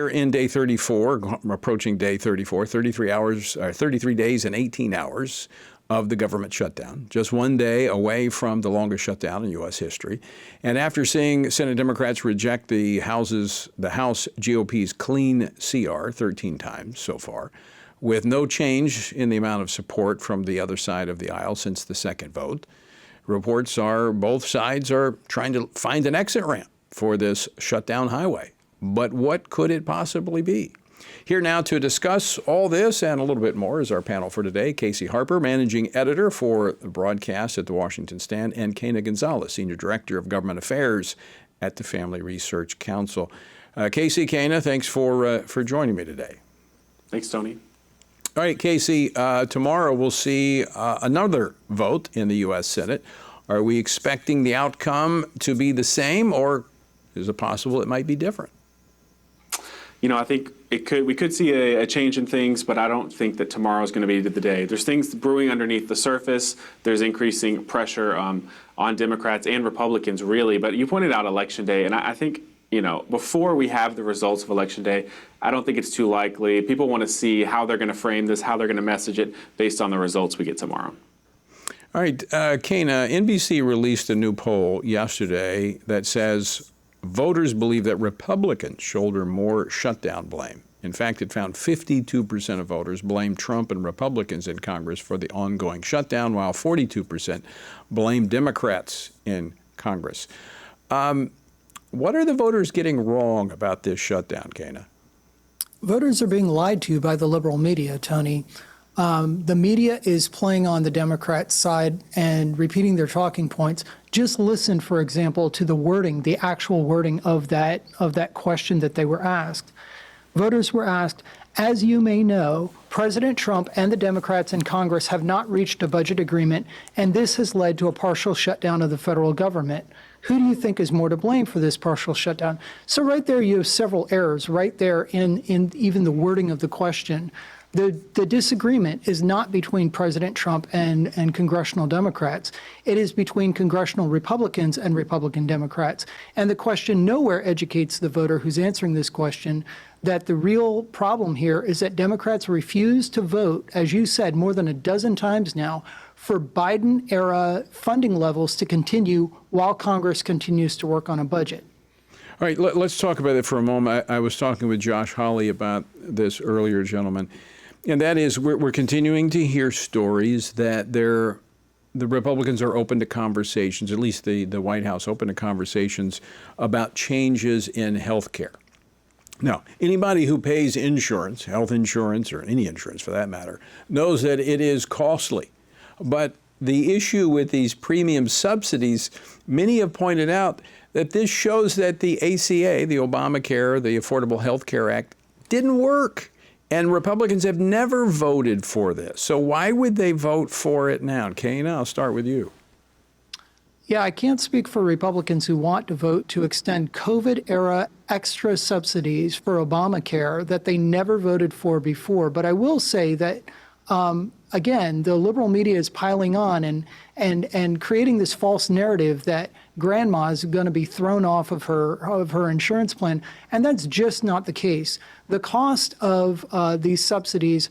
We're in day 34, approaching day 34, 33 days and 18 hours of the government shutdown, just one day away from the longest shutdown in U.S. history. And after seeing Senate Democrats reject the House GOP's clean CR 13 times so far, with no change in the amount of support from the other side of the aisle since the second vote, reports are both sides are trying to find an exit ramp for this shutdown highway. But what could it possibly be? Here now to discuss all this and a little bit more is our panel for today. Casey Harper, managing editor for the broadcast at the Washington Stand, and Quena Gonzalez, senior director of government affairs at the Family Research Council. Casey, Quena, thanks for joining me today. Thanks, Tony. All right, Casey, tomorrow we'll see another vote in the U.S. Senate. Are we expecting the outcome to be the same, or is it possible it might be different? You know, I think we could see a change in things, but I don't think that tomorrow is going to be the day. There's things brewing underneath the surface. There's increasing pressure on Democrats and Republicans, really. But you pointed out Election Day, and I think, you know, before we have the results of Election Day, I don't think it's too likely. People want to see how they're going to frame this, how they're going to message it based on the results we get tomorrow. All right, Quena, NBC released a new poll yesterday that says voters believe that Republicans shoulder more shutdown blame. In fact, it found 52% of voters blame Trump and Republicans in Congress for the ongoing shutdown, while 42% blame Democrats in Congress. What are the voters getting wrong about this shutdown, Quena? Voters are being lied to by the liberal media, Tony. The media is playing on the Democrat side and repeating their talking points. Just listen, for example, to the wording, the actual wording of that question that they were asked. Voters were asked, as you may know, President Trump and the Democrats in Congress have not reached a budget agreement, and this has led to a partial shutdown of the federal government. Who do you think is more to blame for this partial shutdown? So right there, you have several errors right there in even the wording of the question. The disagreement is not between President Trump and congressional Democrats. It is between congressional Republicans and Republican Democrats. And the question nowhere educates the voter who's answering this question that the real problem here is that Democrats refuse to vote, as you said, more than a dozen times now, for Biden-era funding levels to continue while Congress continues to work on a budget. All right, let's talk about it for a moment. I was talking with Josh Hawley about this earlier, gentlemen. And that is, we're continuing to hear stories that the Republicans are open to conversations, at least the White House open to conversations about changes in health care. Now, anybody who pays insurance, health insurance, or any insurance for that matter, knows that it is costly. But the issue with these premium subsidies, many have pointed out that this shows that the ACA, the Obamacare, the Affordable Health Care Act, didn't work. And Republicans have never voted for this. So why would they vote for it now? Quena, I'll start with you. Yeah, I can't speak for Republicans who want to vote to extend COVID-era extra subsidies for Obamacare that they never voted for before. But I will say that, again, the liberal media is piling on and creating this false narrative that grandma is going to be thrown off of her insurance plan, and that's just not the case. The cost of these subsidies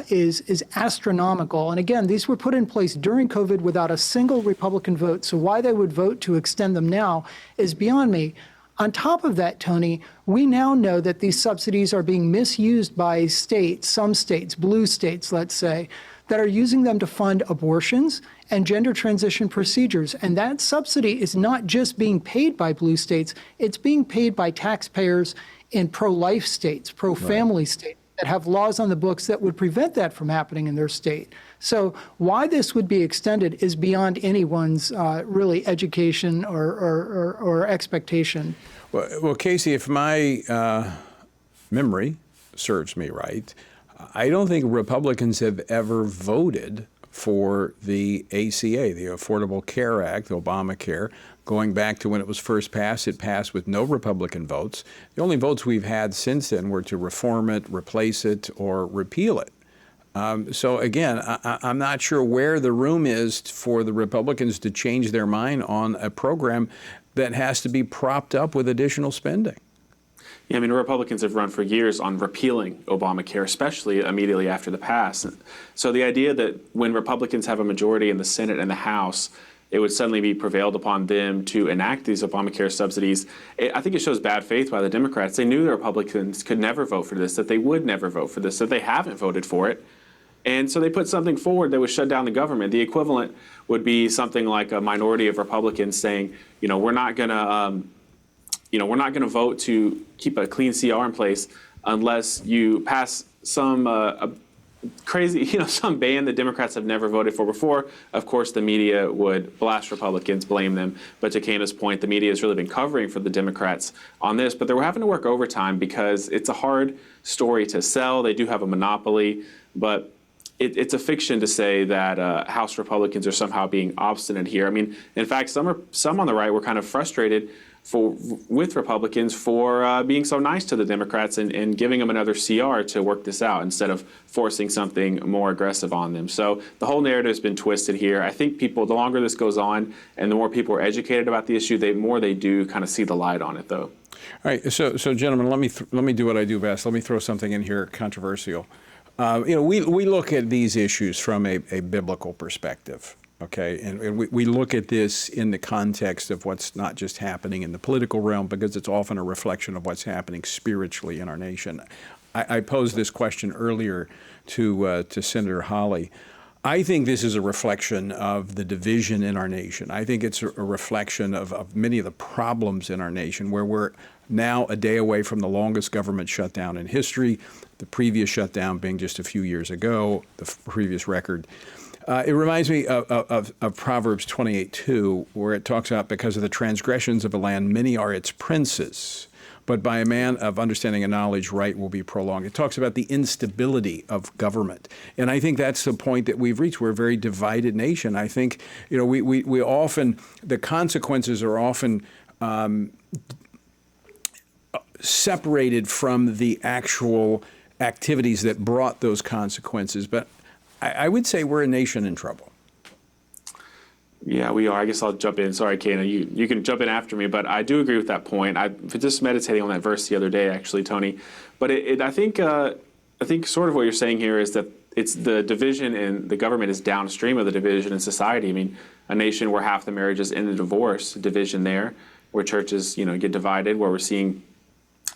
is astronomical. And again, these were put in place during COVID without a single Republican vote. So why they would vote to extend them now is beyond me. On top of that, Tony, we now know that these subsidies are being misused by states, some states, blue states, let's say, that are using them to fund abortions and gender transition procedures. And that subsidy is not just being paid by blue states, it's being paid by taxpayers in pro-life states, pro-family states that have laws on the books that would prevent that from happening in their state. So why this would be extended is beyond anyone's really education or expectation. Well, Casey, if my memory serves me right, I don't think Republicans have ever voted for the ACA, the Affordable Care Act, Obamacare, going back to when it was first passed. It passed with no Republican votes. The only votes we've had since then were to reform it, replace it, or repeal it. So again, I'm not sure where the room is for the Republicans to change their mind on a program that has to be propped up with additional spending. Yeah, I mean, Republicans have run for years on repealing Obamacare, especially immediately after the pass. So the idea that when Republicans have a majority in the Senate and the House, it would suddenly be prevailed upon them to enact these Obamacare subsidies. I think it shows bad faith by the Democrats. They knew the Republicans could never vote for this, that they would never vote for this, that they haven't voted for it. And so they put something forward that would shut down the government. The equivalent would be something like a minority of Republicans saying, we're not going to vote to keep a clean CR in place unless you pass some crazy, some ban that Democrats have never voted for before. Of course, the media would blast Republicans, blame them. But to Quena's point, the media has really been covering for the Democrats on this. But they were having to work overtime because it's a hard story to sell. They do have a monopoly. But it's a fiction to say that House Republicans are somehow being obstinate here. I mean, in fact, some on the right were kind of frustrated with Republicans for being so nice to the Democrats and giving them another CR to work this out instead of forcing something more aggressive on them. So the whole narrative has been twisted here. I think people, the longer this goes on and the more people are educated about the issue, the more they do kind of see the light on it, though. All right, so gentlemen, let me do what I do best. Let me throw something in here controversial. We look at these issues from a biblical perspective. Okay, and we look at this in the context of what's not just happening in the political realm, because it's often a reflection of what's happening spiritually in our nation. I posed this question earlier to Senator Hawley. I think this is a reflection of the division in our nation. I think it's a reflection of many of the problems in our nation, where we're now a day away from the longest government shutdown in history, the previous shutdown being just a few years ago, the previous record. It reminds me of Proverbs 28:2, where it talks about, because of the transgressions of a land, many are its princes, but by a man of understanding and knowledge, right will be prolonged. It talks about the instability of government. And I think that's the point that we've reached. We're a very divided nation. I think, we often, the consequences are often separated from the actual activities that brought those consequences. But I would say we're a nation in trouble. Yeah, we are. I guess I'll jump in. Sorry, Quena, you can jump in after me, but I do agree with that point. I was just meditating on that verse the other day, actually, Tony. But I think sort of what you're saying here is that it's the division in the government is downstream of the division in society. I mean, a nation where half the marriages end in divorce, division there, where churches, get divided, where we're seeing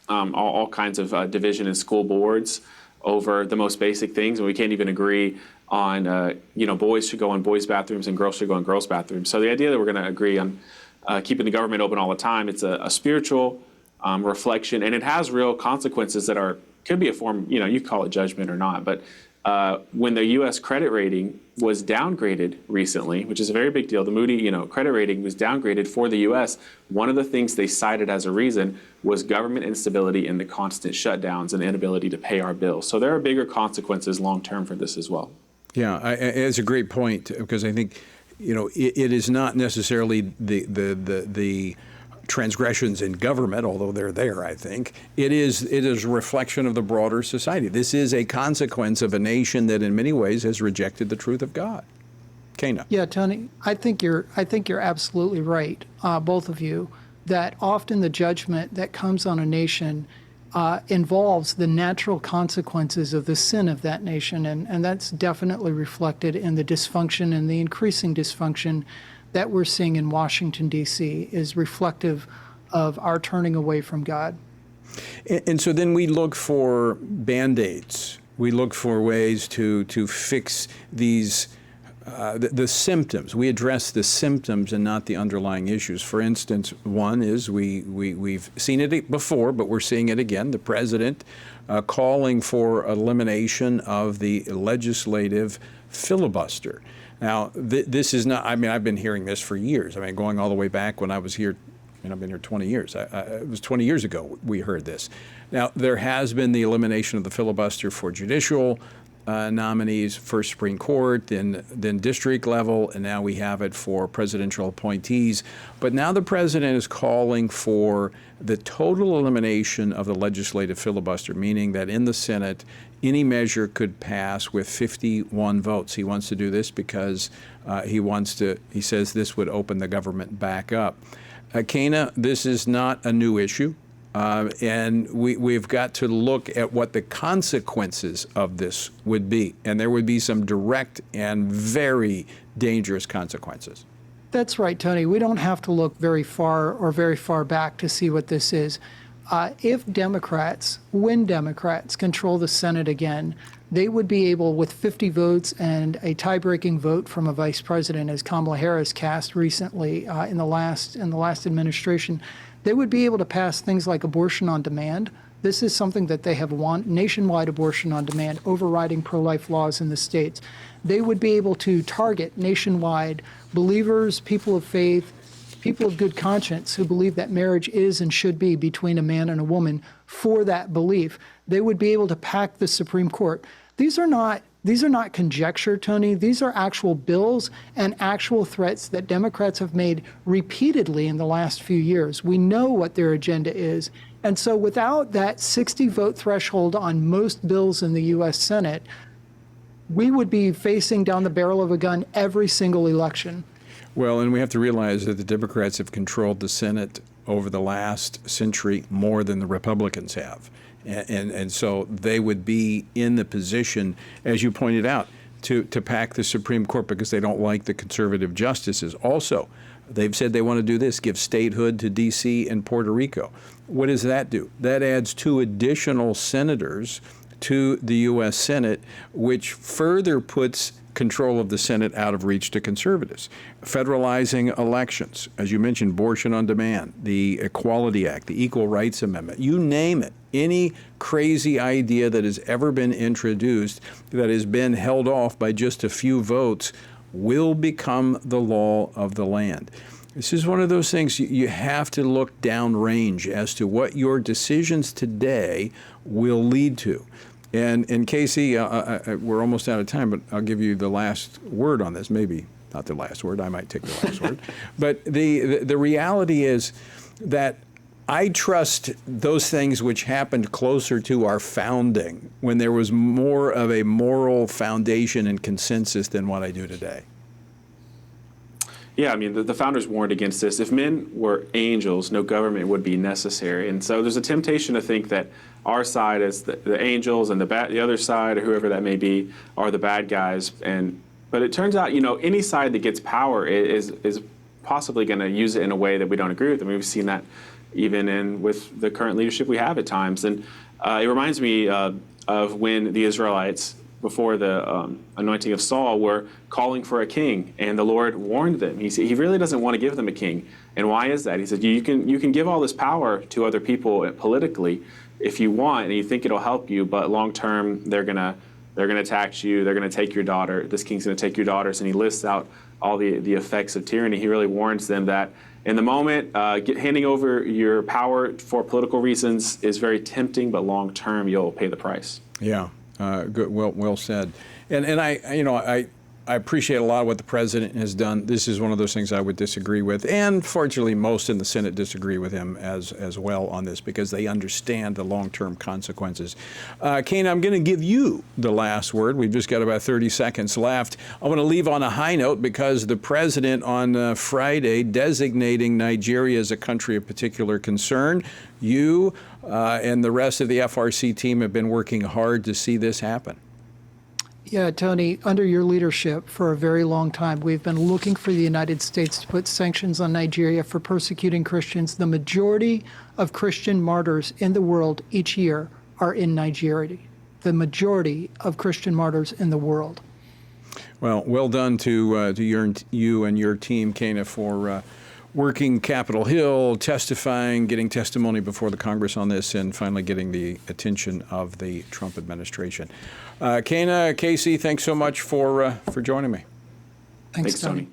all kinds of division in school boards over the most basic things, and we can't even agree on, boys should go in boys' bathrooms and girls should go in girls' bathrooms. So the idea that we're going to agree on keeping the government open all the time, it's a spiritual reflection, and it has real consequences that could be a form, you call it judgment or not, but when the U.S. credit rating was downgraded recently, which is a very big deal, the Moody, credit rating was downgraded for the U.S. One of the things they cited as a reason was government instability and the constant shutdowns and inability to pay our bills. So there are bigger consequences long term for this as well. Yeah, it's a great point, because I think, it is not necessarily the transgressions in government, although they're there, I think. It is a reflection of the broader society. This is a consequence of a nation that in many ways has rejected the truth of God. Quena. Yeah, Tony, I think you're absolutely right, both of you, that often the judgment that comes on a nation involves the natural consequences of the sin of that nation, and that's definitely reflected in the dysfunction and the increasing dysfunction that we're seeing in Washington, D.C., is reflective of our turning away from God. And so then we look for Band-Aids. We look for ways to fix these the symptoms. We address the symptoms and not the underlying issues. For instance, one is we've seen it before, but we're seeing it again. The president calling for elimination of the legislative filibuster. Now, this is not, I've been hearing this for years. Going all the way back when I was here, I've been here 20 years. It was 20 years ago we heard this. Now, there has been the elimination of the filibuster for judicial nominees, first Supreme Court, then district level, and now we have it for presidential appointees. But now the president is calling for the total elimination of the legislative filibuster, meaning that in the Senate, any measure could pass with 51 votes. He wants to do this because he says this would open the government back up. Quena, this is not a new issue. And we've got to look at what the consequences of this would be. And there would be some direct and very dangerous consequences. That's right, Tony. We don't have to look very far or very far back to see what this is. If Democrats, when Democrats control the Senate again, they would be able, with 50 votes and a tie-breaking vote from a vice president, as Kamala Harris cast recently in the last administration, they would be able to pass things like abortion on demand. This is something that they have wanted, nationwide abortion on demand, overriding pro-life laws in the states. They would be able to target nationwide believers, people of faith, people of good conscience who believe that marriage is and should be between a man and a woman for that belief. They would be able to pack the Supreme Court. These are not conjecture, Tony. These are actual bills and actual threats that Democrats have made repeatedly in the last few years. We know what their agenda is. And so without that 60-vote threshold on most bills in the U.S. Senate, we would be facing down the barrel of a gun every single election. Well, and we have to realize that the Democrats have controlled the Senate over the last century more than the Republicans have. And so they would be in the position, as you pointed out, to pack the Supreme Court because they don't like the conservative justices. Also, they've said they want to do this, give statehood to D.C. and Puerto Rico. What does that do? That adds 2 additional senators to the U.S. Senate, which further puts control of the Senate out of reach to conservatives. Federalizing elections, as you mentioned, abortion on demand, the Equality Act, the Equal Rights Amendment, you name it. Any crazy idea that has ever been introduced that has been held off by just a few votes will become the law of the land. This is one of those things you have to look downrange as to what your decisions today will lead to. And Casey, we're almost out of time, but I'll give you the last word on this. Maybe not the last word. I might take the last word. But the reality is that I trust those things which happened closer to our founding, when there was more of a moral foundation and consensus than what I do today. Yeah, I mean, the founders warned against this. If men were angels, no government would be necessary. And so there's a temptation to think that our side is the angels and the other side, or whoever that may be, are the bad guys. But it turns out, any side that gets power is possibly going to use it in a way that we don't agree with. I mean, we've seen that even with the current leadership we have at times. And it reminds me of when the Israelites, before the anointing of Saul, were calling for a king, and the Lord warned them. He said he really doesn't want to give them a king. And why is that? He said, you can give all this power to other people politically if you want, and you think it'll help you, but long term they're gonna tax you, they're gonna take your daughter, this king's gonna take your daughters. And he lists out all the effects of tyranny. He really warns them that in the moment, handing over your power for political reasons is very tempting, but long term you'll pay the price. Yeah. Good. Well said. And I appreciate a lot of what the president has done. This is one of those things I would disagree with, and fortunately, most in the Senate disagree with him as well on this because they understand the long-term consequences. Quena, I'm going to give you the last word. We've just got about 30 seconds left. I want to leave on a high note because the president on Friday designating Nigeria as a country of particular concern. You and the rest of the FRC team have been working hard to see this happen. Yeah, Tony, under your leadership for a very long time, we've been looking for the United States to put sanctions on Nigeria for persecuting Christians. The majority of Christian martyrs in the world each year are in Nigeria. The majority of Christian martyrs in the world. Well done to you and your team, Quena, for working Capitol Hill, testifying, getting testimony before the Congress on this, and finally getting the attention of the Trump administration. Quena, Casey, thanks so much for joining me. Thanks, Tony.